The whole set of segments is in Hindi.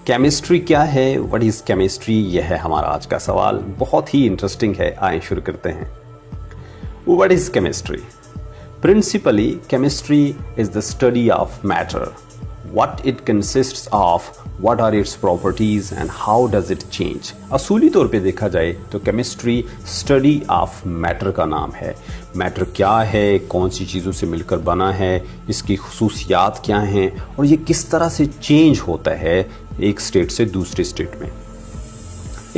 केमिस्ट्री क्या है, व्हाट इज केमिस्ट्री, यह है हमारा आज का सवाल। बहुत ही इंटरेस्टिंग है, आइए शुरू करते हैं। What is chemistry? Principally chemistry is the study of matter, what it consists of, what are its properties and how does it change। असूली तौर पे देखा जाए तो केमिस्ट्री स्टडी ऑफ मैटर का नाम है। मैटर क्या है, कौन सी चीज़ों से मिलकर बना है, इसकी खुसूसियात क्या हैं और ये किस तरह से चेंज होता है एक स्टेट से दूसरे स्टेट में।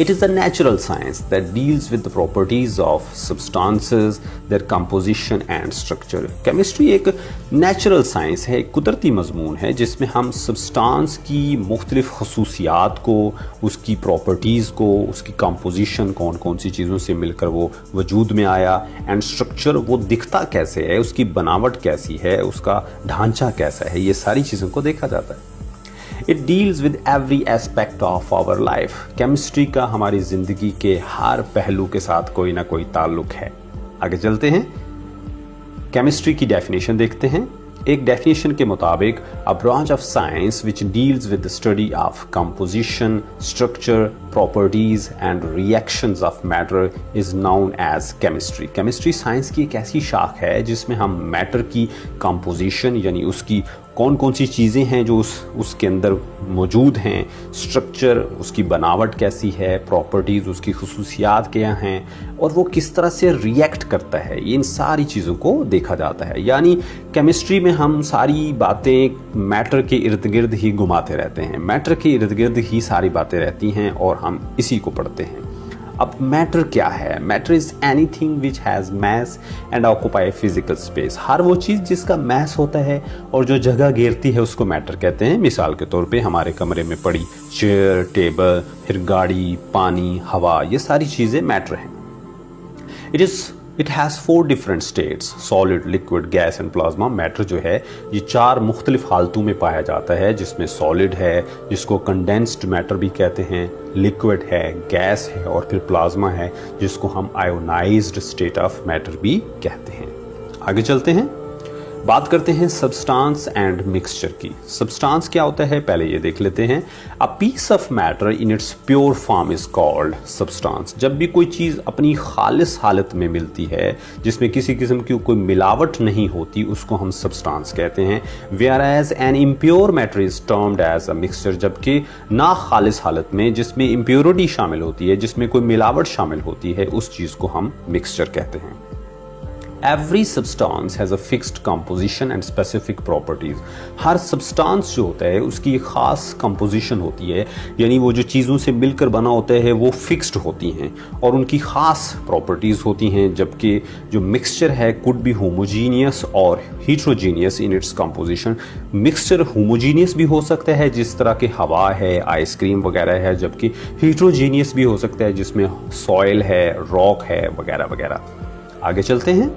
It is a natural science that deals with the properties of substances, their composition and structure। Chemistry एक नेचुरल साइंस है, एक कुदरती मजमून है जिसमें हम सब्सटेंस की मुख्तलिफ खसूसियात को, उसकी प्रॉपर्टीज़ को, उसकी कंपोजिशन, कौन कौन सी चीज़ों से मिलकर वो वजूद में आया, एंड स्ट्रक्चर, वो दिखता कैसे है, उसकी बनावट कैसी है, उसका ढांचा कैसा है, ये सारी चीज़ों को देखा जाता है। It deals with every aspect of our life। Chemistry का हमारी जिंदगी के हर पहलू के साथ कोई ना कोई ताल्लुक है। आगे चलते हैं, केमिस्ट्री की डेफिनेशन देखते हैं। एक डेफिनेशन के मुताबिक a branch of science which deals with the study of composition, structure, properties and reactions of matter is known as chemistry. Chemistry science की एक ऐसी शाख है जिसमें हम मैटर की कंपोजिशन यानी उसकी कौन कौन सी चीज़ें हैं जो उसके अंदर मौजूद हैं, स्ट्रक्चर, उसकी बनावट कैसी है, प्रॉपर्टीज़, उसकी खुसूसियात क्या हैं और वो किस तरह से रिएक्ट करता है, इन सारी चीज़ों को देखा जाता है। यानी केमिस्ट्री में हम सारी बातें मैटर के इर्द गिर्द ही घुमाते रहते हैं, मैटर के इर्द गिर्द ही सारी बातें रहती हैं और हम इसी को पढ़ते हैं। अब मैटर क्या है? Matter is anything which has mass and occupy physical space. हर वो चीज़ जिसका मैस होता है और जो जगह घेरती है उसको मैटर कहते हैं। मिसाल के तौर पे हमारे कमरे में पड़ी चेयर, टेबल, फिर गाड़ी, पानी, हवा, ये सारी चीज़ें मैटर हैं। It has 4 different states, solid, liquid, gas and plasma। Matter जो है ये 4 मुख्तलिफ हालतों में पाया जाता है, जिसमें सॉलिड है जिसको कंडेंस्ड मैटर भी कहते हैं, लिक्विड है, गैस है और फिर प्लाज्मा है जिसको हम आयोनाइज्ड स्टेट ऑफ मैटर भी कहते हैं। आगे चलते हैं, बात करते हैं सब्सटेंस एंड मिक्सचर की। सब्सटेंस क्या होता है पहले ये देख लेते हैं। A piece of matter in its pure form is called substance. जब भी कोई चीज़ अपनी खालिस हालत में मिलती है जिसमें किसी किस्म की कोई मिलावट नहीं होती उसको हम सब्सटेंस कहते हैं। Whereas an impure matter is termed as a mixture. जबकि ना खालिस हालत में जिसमें इम्प्योरिटी शामिल होती है, जिसमें कोई मिलावट शामिल होती है, उस चीज़ को हम मिक्सचर कहते हैं। Every substance has a fixed composition and specific properties। Her substance जो होता है उसकी एक ख़ास कंपोजिशन होती है, यानी वो जो चीज़ों से मिलकर बना होता है वो फिक्स्ड होती हैं और उनकी ख़ास प्रॉपर्टीज़ होती हैं। जबकि जो मिक्सचर है कुड बी होमोजीनियस और heterogeneous in its composition. Mixture homogeneous भी हो सकता है जिस तरह के हवा है, आइसक्रीम वगैरह है, जबकि हीट्रोजीनियस भी हो सकता है जिसमें सॉइल है, रॉक है वगैरह वगैरह। आगे चलते हैं,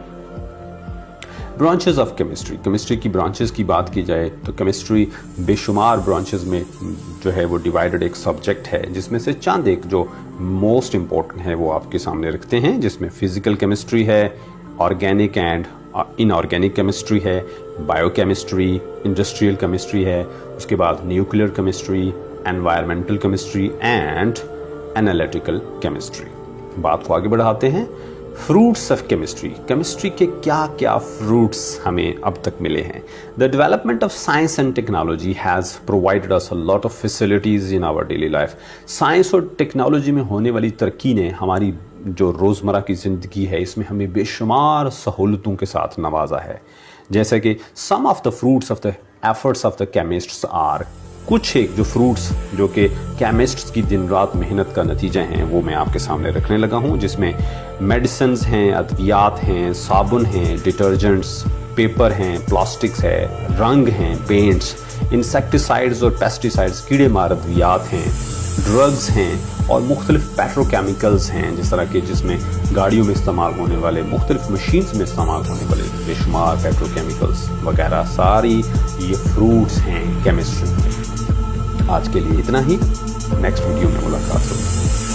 ब्रांचेस ऑफ केमिस्ट्री। केमिस्ट्री की ब्रांचेस की बात की जाए तो केमिस्ट्री बेशुमार ब्रांचेस में जो है वो डिवाइडेड एक सब्जेक्ट है, जिसमें से चंद एक जो मोस्ट इम्पोर्टेंट है वो आपके सामने रखते हैं, जिसमें फिजिकल केमिस्ट्री है, ऑर्गेनिक एंड इनऑर्गेनिक केमिस्ट्री है, बायोकेमिस्ट्री, इंडस्ट्रियल केमिस्ट्री है, उसके बाद nuclear chemistry, environmental chemistry and analytical chemistry. बात को आगे बढ़ाते हैं, फ्रूट्स ऑफ केमिस्ट्री। केमिस्ट्री के क्या क्या फ्रूट्स हमें अब तक मिले हैं। The development of science and technology has provided us a lot of facilities in our daily life. Science और टेक्नोलॉजी में होने वाली तरक्की ने हमारी जो रोज़मर्रा की ज़िंदगी है इसमें हमें बेशुमार सहूलतों के साथ नवाजा है। जैसे कि some of the fruits of the efforts of the chemists are, कुछ एक जो फ्रूट्स जो कि केमिस्ट्स की दिन रात मेहनत का नतीजा हैं वो मैं आपके सामने रखने लगा हूँ, जिसमें मेडिसिन्स हैं, अद्वियात हैं, साबुन हैं, डिटर्जेंट्स, पेपर हैं, प्लास्टिक्स है, रंग हैं, पेंट्स, इंसेक्टिसाइड्स और पेस्टिसाइड्स, कीड़े मार अद्वियात हैं, ड्रग्स हैं और मुख्तलिफ पेट्रोकेमिकल्स हैं, जिस तरह के जिसमें गाड़ियों में इस्तेमाल होने वाले, मुख्तलिफ मशीन्स में इस्तेमाल होने वाले बेशुमार पेट्रोकेमिकल्स वगैरह, सारी ये फ्रूट्स हैं केमिस्ट्री में। आज के लिए इतना ही, नेक्स्ट वीडियो में मुलाकात होगी।